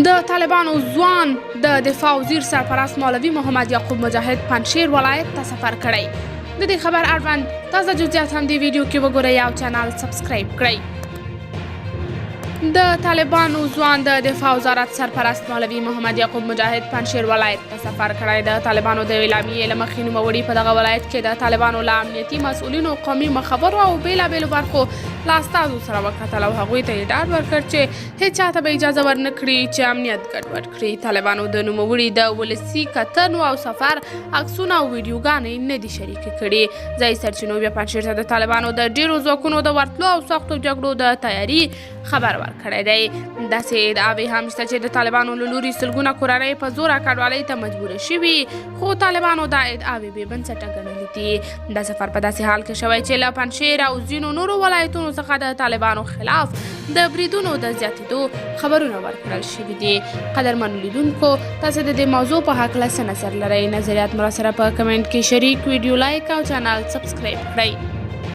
د طالبانو ځوان د دفاع وزیر سرپرست مولوي محمد یعقوب مجاهد پنجشیر ولایت ته سفر کړی. د دې خبر اړوند تازه جزئیات هم دې ویډیو کې وګورئ او چینل سبسکرایب کړئ. د طالبانو ځوان د دفاع وزارت سرپرست مولوي محمد یعقوب مجاهد پنجشیر ولایت ته سفر کړی. د طالبانو د اعلامیې له مخې نوموړي په دغه ولایت کې د طالبانو له امنیتي مسؤلینو، قومي مخبرو او بېلابېلو برخو له استازو سره وکتل او هغوی ته یې ډاډ ورکړ چې هیڅ چاته به اجازه ورنه کړي چې امنیت ګډوډ کړي. طالبانو د نوموړي د ولسي کتنو او سفر عکسونه او ویډیوګانې نه دي شریکې کړي. ځایي سرچینو بیا پنجشیر ته د طالبانو د ډېرو ځواکونو د ورتلو او سختو جګړو د تیاري خبر ورکړی دی. داسې ادعاوې هم شته چې د طالبانو له لوري سلګونه کورنۍ په زوره کډوالۍ ته مجبوره شوي، خو طالبانو دا ادعاوې بې بنسټه ګڼلې دي. دا سفر په داسې حال کې شوی چې له پنجشیر او ځینو نورو ولایتونو څخه د طالبانو خلاف د بریدونو د زیاتېدو خبرونه ورکړل شوي دي. قدرمنو لیدونکو، تاسو د دې موضوع په هکله څه نظر لرئ؟ نظریات مرا سره په کمنټ کې شریک، ویډیو لایک او چینل سبسکرایب کړئ.